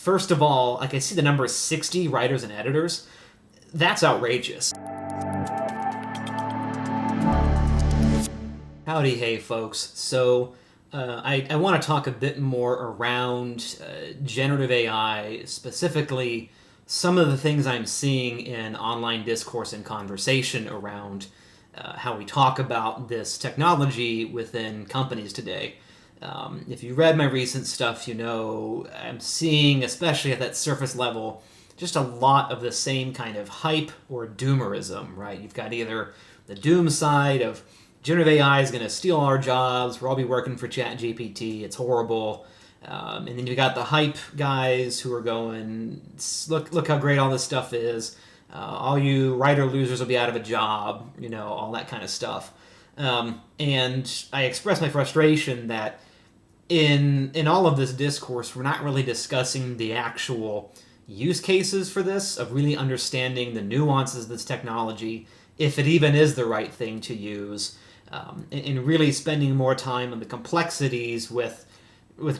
First of all, like I see the number 60 writers and editors. That's outrageous. Howdy, hey folks. So I want to talk a bit more around generative AI, specifically some of the things I'm seeing in online discourse and conversation around how we talk about this technology within companies today. If you read my recent stuff, you know I'm seeing, especially at that surface level, just a lot of the same kind of hype or doomerism, right? You've got either the doom side of generative AI is going to steal our jobs, we'll all be working for ChatGPT, it's horrible. And then you got the hype guys who are going, look how great all this stuff is. All you writer losers will be out of a job, you know, all that kind of stuff. And I express my frustration that in all of this discourse, we're not really discussing the actual use cases for this, of really understanding the nuances of this technology, if it even is the right thing to use, and really spending more time on the complexities with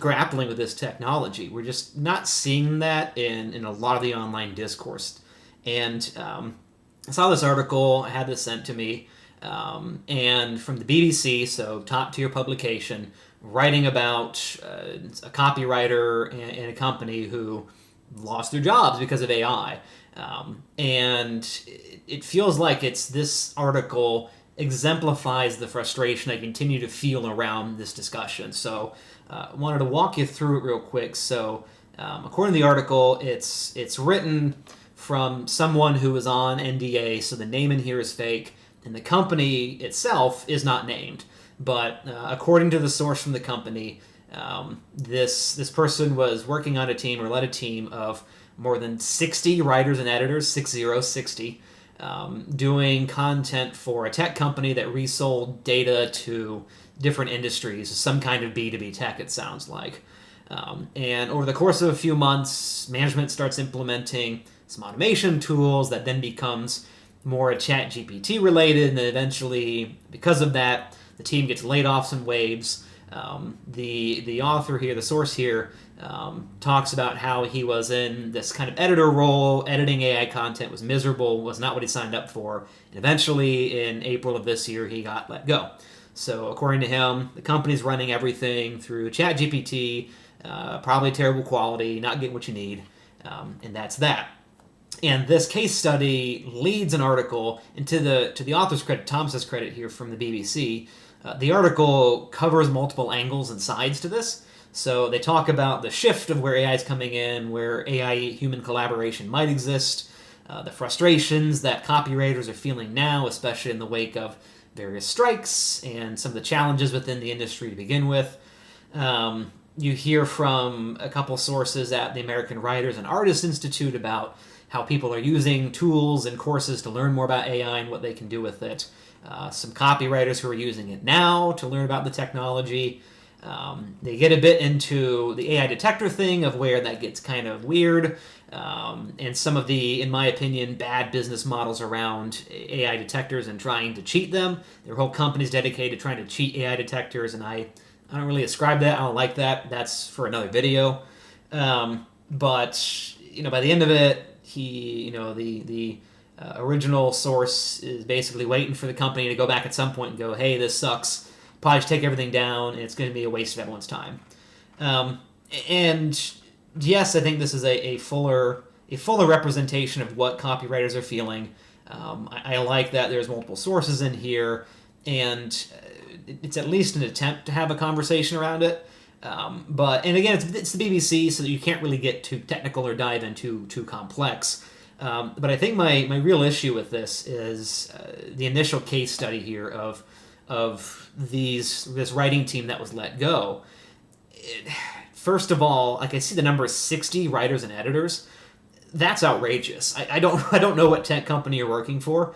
grappling with this technology. We're just not seeing that in a lot of the online discourse. And I saw this article, I had this sent to me, and from the BBC, so top tier publication, writing about a copywriter and a company who lost their jobs because of AI. And it feels like this article exemplifies the frustration I continue to feel around this discussion. So I wanted to walk you through it real quick. So according to the article, it's written from someone who was on NDA, so the name in here is fake, and the company itself is not named. But according to the source from the company, this person was working on a team, or led a team of more than 60 writers and editors, 60, doing content for a tech company that resold data to different industries, some kind of B2B tech, it sounds like. And over the course of a few months, management starts implementing some automation tools that then becomes more ChatGPT related, and then eventually, because of that, the team gets laid off some waves. The author here, the source here, talks about how he was in this kind of editor role, editing AI content, was miserable, was not what he signed up for, and eventually in April of this year he got let go. So according to him, the company's running everything through ChatGPT, probably terrible quality, not getting what you need, and that's that. And this case study leads an article, and to the author's credit, Thomas's credit here from the BBC, the article covers multiple angles and sides to this. So they talk about the shift of where AI is coming in, where AI-human collaboration might exist, the frustrations that copywriters are feeling now, especially in the wake of various strikes, and some of the challenges within the industry to begin with. You hear from a couple sources at the American Writers and Artists Institute about how people are using tools and courses to learn more about AI and what they can do with it. Some copywriters who are using it now to learn about the technology. They get a bit into the AI detector thing, of where that gets kind of weird, and some of the, in my opinion, bad business models around AI detectors and trying to cheat them. Their whole company's dedicated to trying to cheat AI detectors, and I don't really ascribe that. I don't like that. That's for another video. But by the end of it, the original source is basically waiting for the company to go back at some point and go, hey, this sucks. Probably just take everything down, and it's going to be a waste of everyone's time. And yes, I think this is a fuller representation of what copywriters are feeling. I like that there's multiple sources in here, and it's at least an attempt to have a conversation around it. And again, it's the BBC, so that you can't really get too technical or dive into too complex. But I think my real issue with this is the initial case study here of this writing team that was let go. First of all, like I see the number 60 writers and editors. That's outrageous. I don't know what tech company you're working for.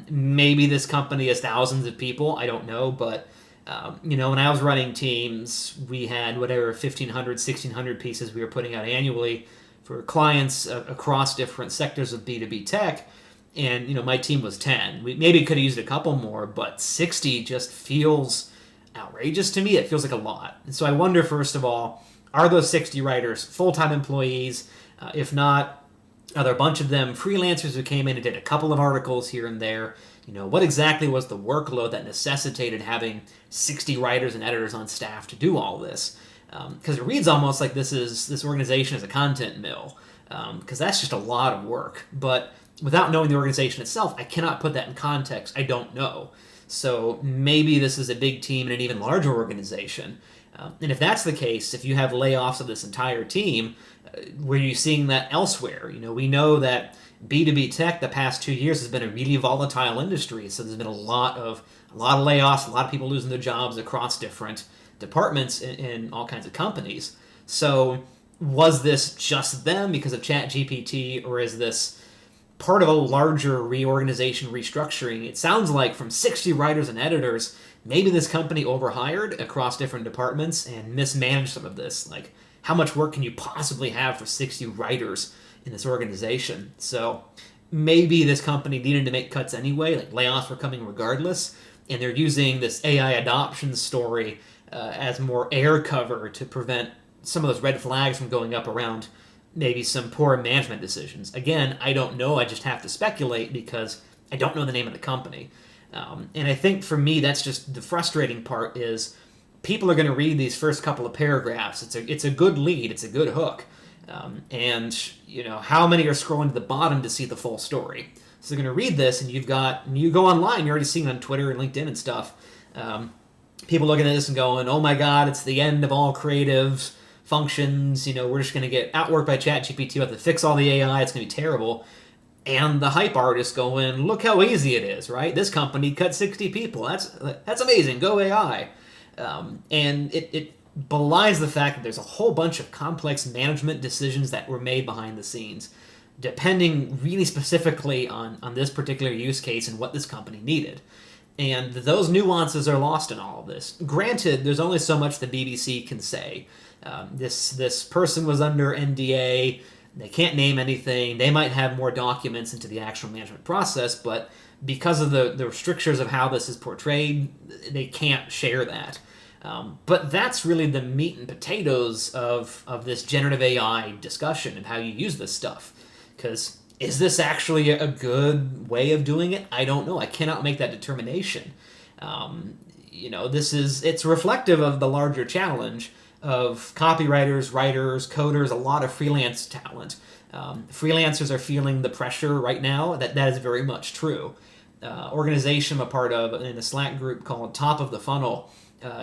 Maybe this company has thousands of people. I don't know, but when I was running teams, we had whatever 1,500, 1,600 pieces we were putting out annually for clients across different sectors of B2B tech. And, my team was 10. We maybe could have used a couple more, but 60 just feels outrageous to me. It feels like a lot. And so I wonder, first of all, Are those 60 writers full-time employees? If not, are there a bunch of them freelancers who came in and did a couple of articles here and there? What exactly was the workload that necessitated having 60 writers and editors on staff to do all this? Because it reads almost like this organization is a content mill, because that's just a lot of work. But without knowing the organization itself, I cannot put that in context. I don't know. So maybe this is a big team in an even larger organization. And if that's the case, if you have layoffs of this entire team, were you seeing that elsewhere? We know that B2B tech the past 2 years has been a really volatile industry. So there's been a lot of layoffs, a lot of people losing their jobs across different departments in all kinds of companies. So was this just them because of ChatGPT, or is this part of a larger reorganization, restructuring? It sounds like from 60 writers and editors, maybe this company overhired across different departments and mismanaged some of this. Like, how much work can you possibly have for 60 writers in this organization? So maybe this company needed to make cuts anyway, like layoffs were coming regardless, and they're using this AI adoption story as more air cover to prevent some of those red flags from going up around maybe some poor management decisions. Again, I don't know. I just have to speculate because I don't know the name of the company. And I think for me, that's just the frustrating part is people are going to read these first couple of paragraphs. It's a good lead. It's a good hook. And how many are scrolling to the bottom to see the full story? So they're going to read this, and you go online, you're already seeing it on Twitter and LinkedIn and stuff. People looking at this and going, oh my God, it's the end of all creative functions. We're just going to get outworked by ChatGPT. We have to fix all the AI. It's going to be terrible. And the hype artist going, look how easy it is, right? This company cut 60 people. That's amazing. Go AI. And it belies the fact that there's a whole bunch of complex management decisions that were made behind the scenes, depending really specifically on this particular use case and what this company needed. And those nuances are lost in all of this. Granted, there's only so much the BBC can say. This person was under NDA. They can't name anything. They might have more documents into the actual management process, but because of the restrictions of how this is portrayed, they can't share that. But that's really the meat and potatoes of this generative AI discussion and how you use this stuff. Because is this actually a good way of doing it? I don't know. I cannot make that determination. It's reflective of the larger challenge of copywriters, writers, coders, a lot of freelance talent. Freelancers are feeling the pressure right now. That is very much true. Organization I'm a part of in a Slack group called Top of the Funnel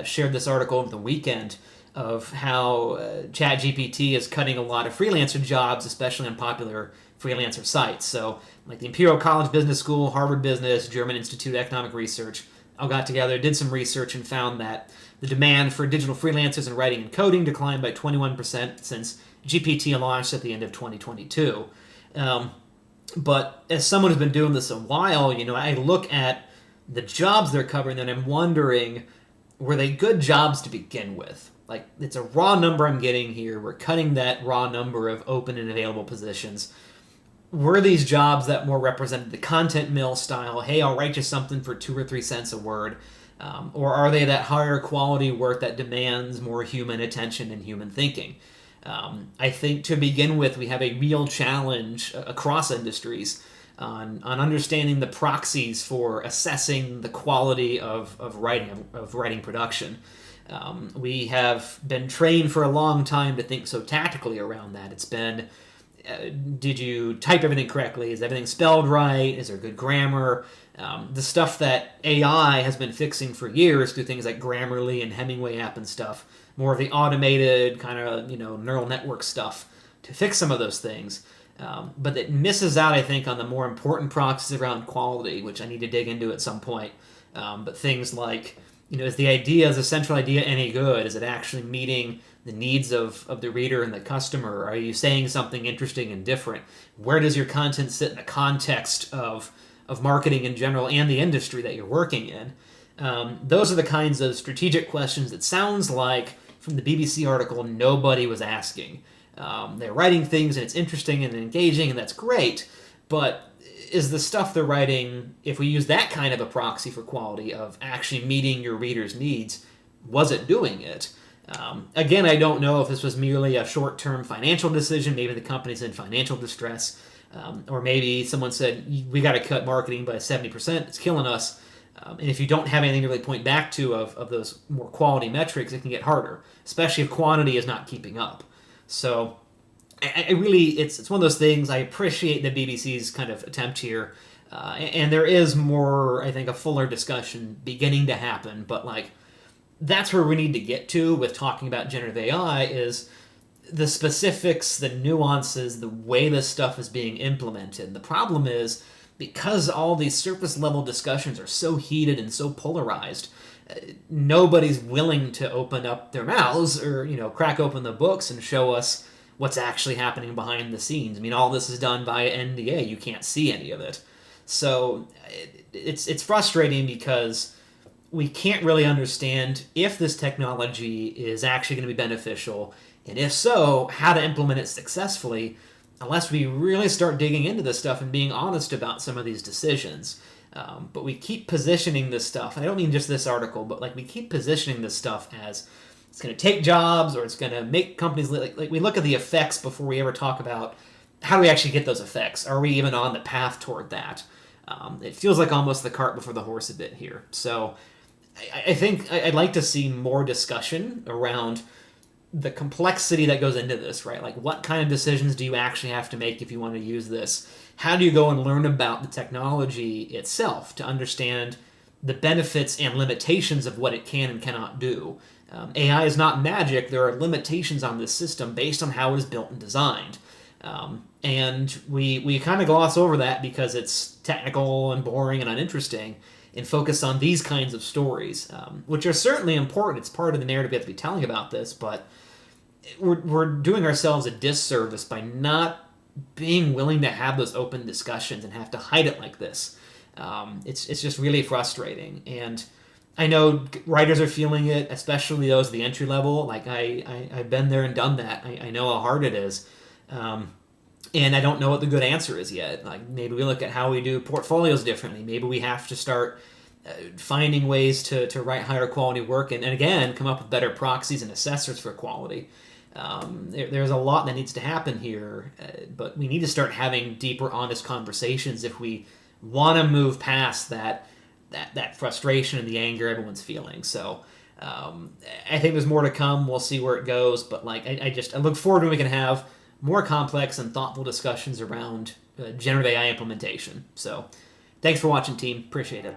shared this article over the weekend of how ChatGPT is cutting a lot of freelancer jobs, especially on popular freelancer sites. So like the Imperial College Business School, Harvard Business, German Institute of Economic Research all got together, did some research, and found that the demand for digital freelancers in writing and coding declined by 21% since GPT launched at the end of 2022. But as someone who's been doing this a while, I look at the jobs they're covering and I'm wondering, were they good jobs to begin with? Like, it's a raw number I'm getting here. We're cutting that raw number of open and available positions. Were these jobs that more represented the content mill style, hey, I'll write you something for 2 or 3 cents a word? Or are they that higher quality work that demands more human attention and human thinking? I think to begin with, we have a real challenge across industries on understanding the proxies for assessing the quality of writing production. We have been trained for a long time to think so tactically around that. It's been, did you type everything correctly? Is everything spelled right? Is there good grammar? The stuff that AI has been fixing for years through things like Grammarly and Hemingway app and stuff, more of the automated kind of neural network stuff to fix some of those things. But it misses out, I think, on the more important proxies around quality, which I need to dig into at some point. But things like, is the central idea any good? Is it actually meeting the needs of the reader and the customer? Are you saying something interesting and different? Where does your content sit in the context of marketing in general and the industry that you're working in? Those are the kinds of strategic questions that sounds like from the BBC article nobody was asking. They're writing things and it's interesting and engaging and that's great, but is the stuff they're writing, if we use that kind of a proxy for quality of actually meeting your reader's needs, was it doing it? Again, I don't know if this was merely a short-term financial decision. Maybe the company's in financial distress, or maybe someone said, we got to cut marketing by 70%. It's killing us. And if you don't have anything to really point back to of those more quality metrics, it can get harder, especially if quantity is not keeping up. So I really, it's one of those things. I appreciate the BBC's kind of attempt here, and there is more, I think, a fuller discussion beginning to happen. But like, that's where we need to get to with talking about generative AI is the specifics, the nuances, the way this stuff is being implemented. The problem is because all these surface level discussions are so heated and so polarized, nobody's willing to open up their mouths or crack open the books and show us what's actually happening behind the scenes. I mean, all this is done via NDA. You can't see any of it. So it's frustrating because we can't really understand if this technology is actually going to be beneficial, and if so, how to implement it successfully, unless we really start digging into this stuff and being honest about some of these decisions. But we keep positioning this stuff, and I don't mean just this article, but like we keep positioning this stuff as it's going to take jobs or it's going to make companies like we look at the effects before we ever talk about how do we actually get those effects. Are we even on the path toward that? It feels like almost the cart before the horse a bit here. So I think I'd like to see more discussion around the complexity that goes into this, right? Like, what kind of decisions do you actually have to make if you want to use this? How do you go and learn about the technology itself to understand the benefits and limitations of what it can and cannot do? AI is not magic. There are limitations on this system based on how it is built and designed. And we kind of gloss over that because it's technical and boring and uninteresting and focus on these kinds of stories, which are certainly important. It's part of the narrative we have to be telling about this, but we're doing ourselves a disservice by not being willing to have those open discussions and have to hide it like this. It's just really frustrating. And I know writers are feeling it, especially those at the entry level. Like I've been there and done that. I know how hard it is. And I don't know what the good answer is yet. Like maybe we look at how we do portfolios differently. Maybe we have to start finding ways to write higher quality work and again, come up with better proxies and assessors for quality. There's a lot that needs to happen here, but we need to start having deeper, honest conversations if we want to move past that frustration and the anger everyone's feeling. So I think there's more to come. We'll see where it goes, but like I look forward to when we can have more complex and thoughtful discussions around generative AI implementation. So thanks for watching, team. Appreciate it.